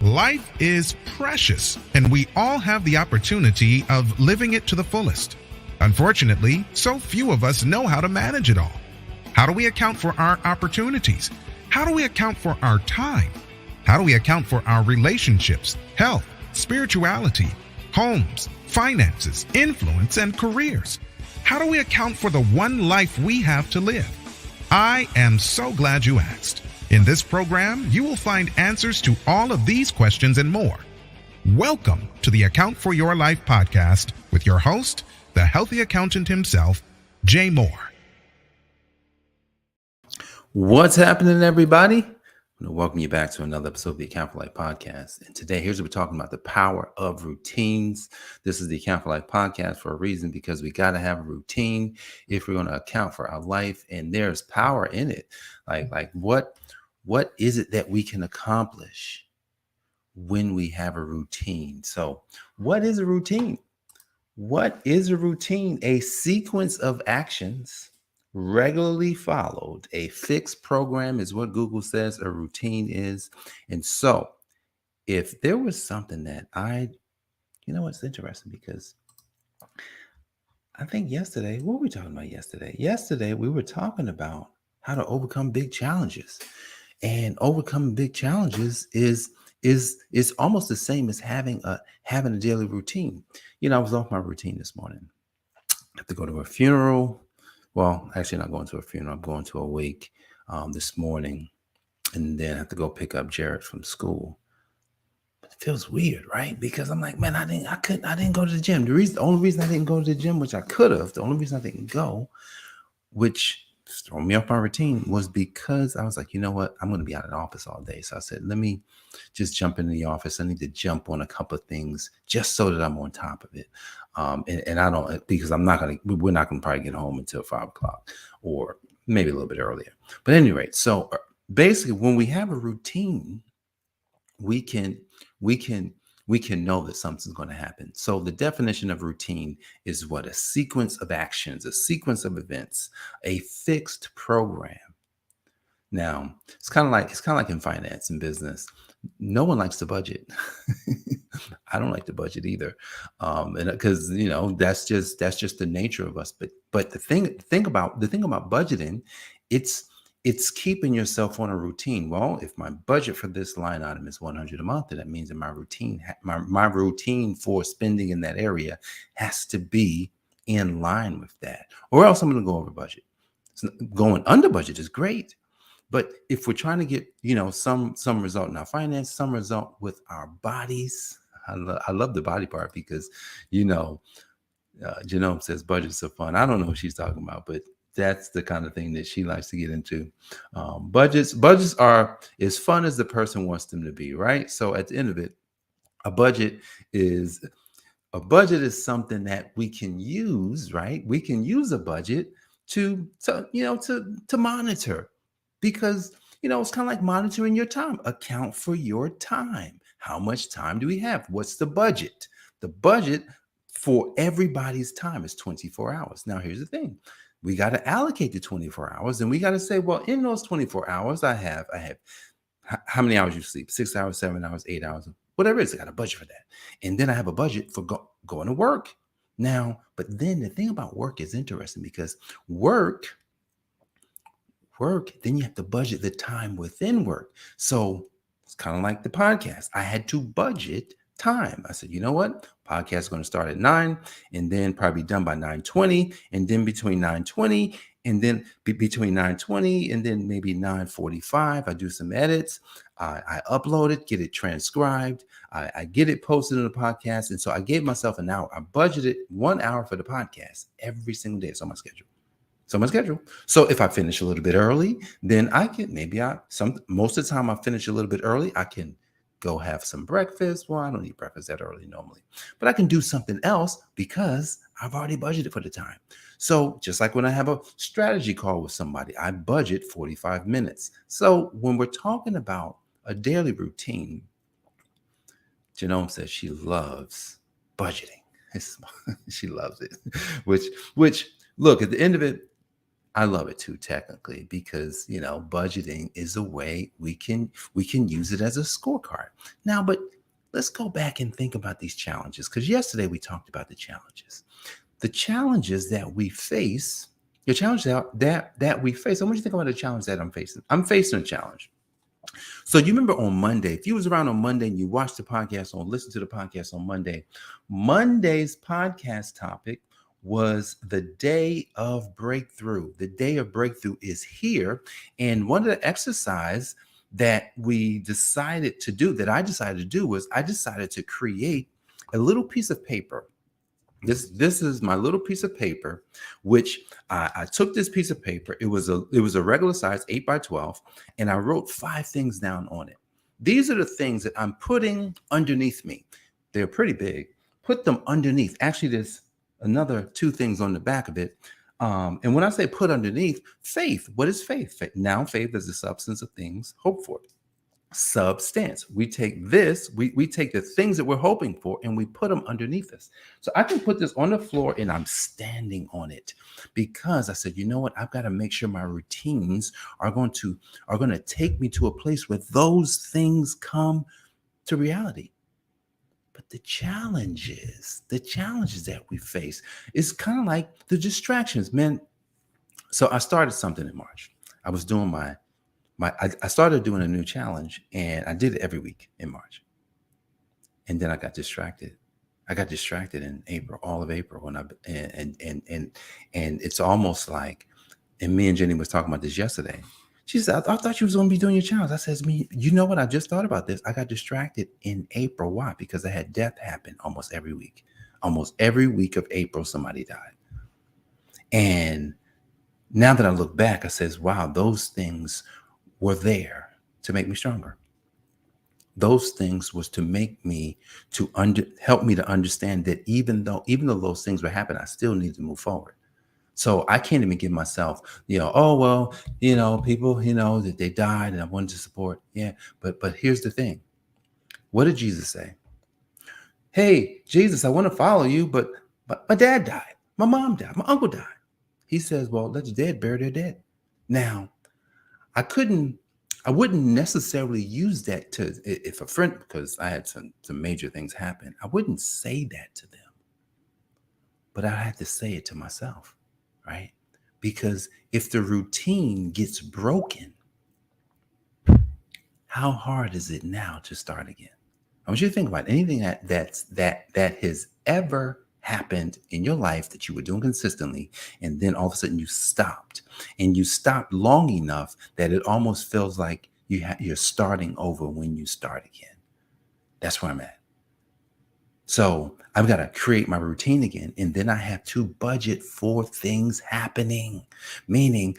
Life is precious, and we all have the opportunity of living it to the fullest. Unfortunately, so few of us know how to manage it all. How do we account for our opportunities? How do we account for our time? How do we account for our relationships, health, spirituality, homes, finances, influence, and careers? How do we account for the one life we have to live? I am so glad you asked. In this program, you will find answers to all of these questions and more. Welcome to the Account for Your Life podcast with your host, the healthy accountant himself, Jay Moore. What's happening, everybody? I want to welcome you back to another episode of the Account for Life podcast. And today, here's what we're talking about: the power of routines. This is the Account for Life podcast for a reason, because we got to have a routine if we're going to account for our life. And there's power in it. Like what is it that we can accomplish when we have a routine? So what is a routine? What is a routine? A sequence of actions regularly followed. A fixed program is what Google says a routine is. And so if there was something that it's interesting, because I think yesterday, what were we talking about yesterday? Yesterday, we were talking about how to overcome big challenges. And overcoming big challenges is almost the same as having a daily routine. I was off my routine this morning. I have to go to a funeral. Well, actually not going to a funeral. I'm going to a wake this morning, and then I have to go pick up Jared from school. But it feels weird, right? Because I'm like, man, I didn't go to the gym. The only reason I didn't go to the gym, which I could have, the only reason I didn't go, which throw me off my routine, was because I was like, you know what? I'm going to be out of the office all day. So I said, let me just jump into the office. I need to jump on a couple of things just so that I'm on top of it. And I don't, because we're not going to probably get home until 5:00 or maybe a little bit earlier. But at any rate, so basically when we have a routine, we can know that something's going to happen. So the definition of routine is what? A sequence of actions, a sequence of events, a fixed program. Now, it's kind of like in finance and business. No one likes to budget. I don't like to budget either, and because that's just the nature of us. But the thing about budgeting, it's keeping yourself on a routine. Well, if my budget for this line item is $100 a month, then that means that my routine for spending in that area has to be in line with that, or else I'm going to go over budget. So going under budget is great, but if we're trying to get some result in our finance, some result with our bodies, I love the body part, because Janome says budgets are fun. I don't know what she's talking about, but that's the kind of thing that she likes to get into. Budgets are as fun as the person wants them to be, right? So at the end of it, a budget is something that we can use, right? We can use a budget to monitor, because it's kind of like monitoring your time. Account for your time. How much time do we have? What's the budget? The budget for everybody's time is 24 hours. Now, here's the thing. We got to allocate the 24 hours, and we got to say, well, in those 24 hours, I have how many hours you sleep? 6 hours, 7 hours, 8 hours, whatever it is. I got a budget for that. And then I have a budget for going to work. Now, but then the thing about work is interesting, because work, then you have to budget the time within work. So it's kind of like the podcast. I had to budget time. I said, you know what? Podcast is going to start at 9, and then probably done by 9:20, and then between 9:20 and then between 9:20 and then maybe 9:45, I do some edits. I upload it, get it transcribed. I get it posted in the podcast. And so I gave myself an hour. I budgeted 1 hour for the podcast every single day. It's on my schedule. So if I finish a little bit early, then I can most of the time I finish a little bit early. I can go have some breakfast. Well, I don't eat breakfast that early normally, but I can do something else because I've already budgeted for the time. So just like when I have a strategy call with somebody, I budget 45 minutes. So when we're talking about a daily routine, Janome says she loves budgeting. She loves it, which look, at the end of it, I love it too, technically, because budgeting is a way we can use it as a scorecard. Now, but let's go back and think about these challenges, because yesterday we talked about the challenges. The challenges that we face, the challenge that we face. I want you to think about the challenge that I'm facing. I'm facing a challenge. So you remember on Monday, if you was around on Monday and you watched the podcast or listened to the podcast on Monday, Monday's podcast topic was the day of breakthrough. The day of breakthrough is here. And one of the exercise that we decided to do, that I decided to do, was I decided to create a little piece of paper. This is my little piece of paper, which I took this piece of paper. It was a regular size 8x12, and I wrote 5 things down on it. These are the things that I'm putting underneath me. They're pretty big. Put them underneath. Actually, there's another 2 things on the back of it. And when I say put underneath, faith. What is faith? Now, faith is the substance of things hoped for. Substance. We take this, we take the things that we're hoping for, and we put them underneath us. So I can put this on the floor and I'm standing on it, because I said, you know what? I've got to make sure my routines are going to take me to a place where those things come to reality. But the challenges that we face is kind of like the distractions, man. So I started something in March. I was doing I started doing a new challenge, and I did it every week in March. And then I got distracted. I got distracted in April, all of April, and it's almost like, and me and Jenny was talking about this yesterday. She said, I thought you was going to be doing your challenge. I said, you know what? I just thought about this. I got distracted in April. Why? Because I had death happen almost every week. Almost every week of April, somebody died. And now that I look back, I says, wow, those things were there to make me stronger. Those things was to make me help me to understand that even though those things were happening, I still need to move forward. So I can't even give myself, oh, well, people, that they died and I wanted to support. Yeah. But here's the thing. What did Jesus say? Hey, Jesus, I want to follow you, but my dad died. My mom died. My uncle died. He says, well, let the dead bury their dead. Now, I wouldn't necessarily use that if a friend, because I had some major things happen, I wouldn't say that to them, but I had to say it to myself. Right? Because if the routine gets broken, how hard is it now to start again? I want you to think about anything that has ever happened in your life that you were doing consistently, and then all of a sudden you stopped, and you stopped long enough that it almost feels like you're starting over when you start again. That's where I'm at. So I've got to create my routine again. And then I have to budget for things happening, meaning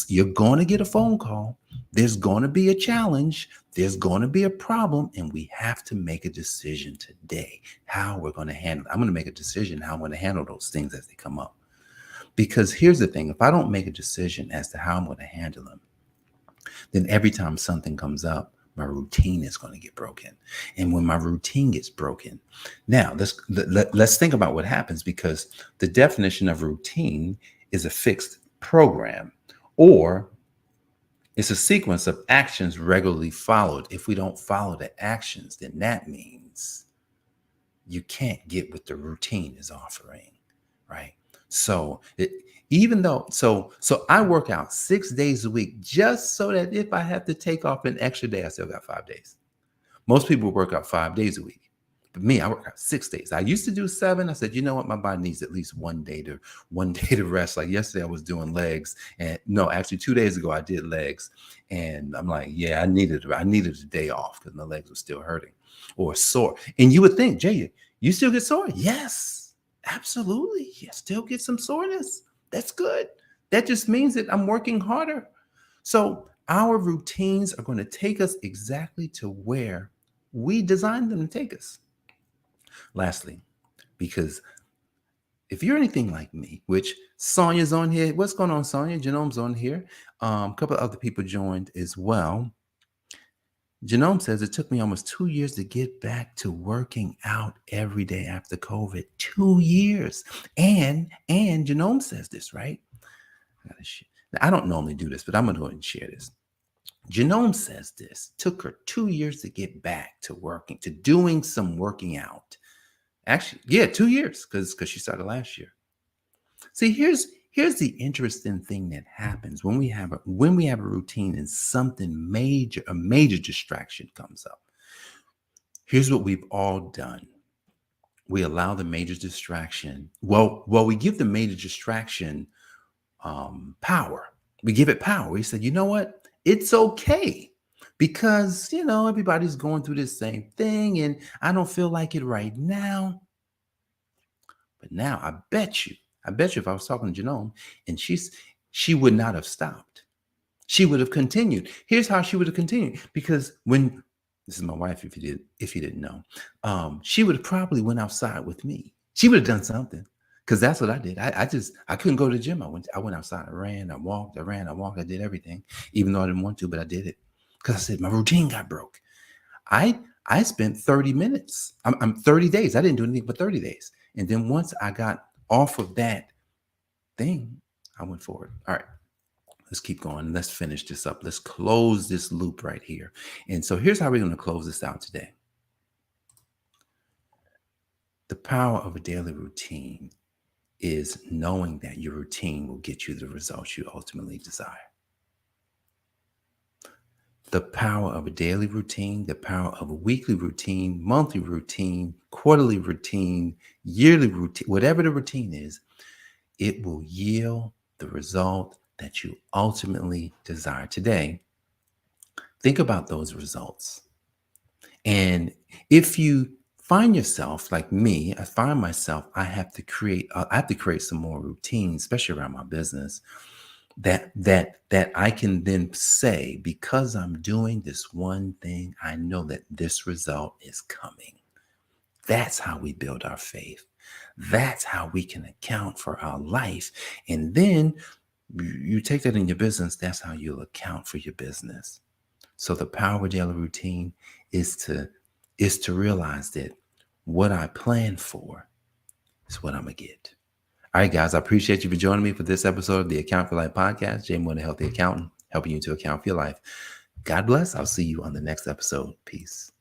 you're going to get a phone call. There's going to be a challenge. There's going to be a problem. And we have to make a decision today how we're going to handle it. I'm going to make a decision how I'm going to handle those things as they come up. Because here's the thing. If I don't make a decision as to how I'm going to handle them, then every time something comes up, my routine is going to get broken. And when my routine gets broken, now let's think about what happens, because the definition of routine is a fixed program, or it's a sequence of actions regularly followed. If we don't follow the actions, then that means you can't get what the routine is offering, right? So so I work out 6 days a week just so that if I have to take off an extra day, I still got 5 days. Most people work out 5 days a week. But me, I work out 6 days. I used to do 7. I said, you know what? My body needs at least one day to rest. Like yesterday I was doing legs, and no, actually 2 days ago I did legs. And I'm like, yeah, I needed a day off because my legs were still hurting or sore. And you would think, Jay, you still get sore? Yes, absolutely. You still get some soreness. That's good. That just means that I'm working harder. So our routines are going to take us exactly to where we designed them to take us. Lastly, because if you're anything like me, which Sonia's on here, what's going on, Sonia? Genome's on here. A couple of other people joined as well. Genome says it took me almost 2 years to get back to working out every day after COVID. 2 years. And Genome says this, right? Now, I don't normally do this, but I'm going to go ahead and share this. Janome says this took her 2 years to get back to working, to doing some working out. Actually, yeah, 2 years because she started last year. See, here's the interesting thing that happens when we have a routine and a major distraction comes up. Here's what we've all done. We allow the major distraction. Well, we give the major distraction power. We give it power. We said, you know what? It's okay because, everybody's going through this same thing and I don't feel like it right now. But now I bet you if I was talking to Janome and she would not have stopped. She would have continued. Here's how she would have continued. Because this is my wife, if you didn't know, she would have probably went outside with me. She would have done something. Because that's what I did. I couldn't go to the gym. I went outside. I ran, I walked. I did everything, even though I didn't want to, but I did it. Because I said my routine got broke. I spent 30 minutes. I'm 30 days. I didn't do anything but 30 days. And then once I got off of that thing, I went forward. All right, let's keep going. Let's finish this up. Let's close this loop right here. And so here's how we're going to close this out today. The power of a daily routine is knowing that your routine will get you the results you ultimately desire. The power of a daily routine, the power of a weekly routine, monthly routine, quarterly routine, yearly routine, whatever the routine is, it will yield the result that you ultimately desire. Today, think about those results. And if you find yourself like me, I find myself, I have to create some more routines, especially around my business, that I can then say, because I'm doing this one thing, I know that this result is coming. That's how we build our faith. That's how we can account for our life. And then you take that in your business, that's how you'll account for your business. So the power of daily routine is to realize that what I plan for is what I'm going to get. All right, guys, I appreciate you for joining me for this episode of the Account for Life podcast. Jay Moore, the Healthy Accountant, helping you to account for your life. God bless. I'll see you on the next episode. Peace.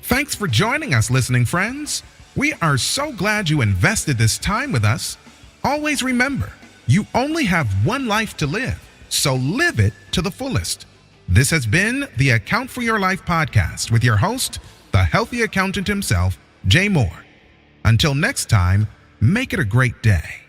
Thanks for joining us, listening friends. We are so glad you invested this time with us. Always remember, you only have one life to live, so live it to the fullest. This has been the Account for Your Life podcast with your host, the healthy accountant himself, Jay Moore. Until next time, make it a great day.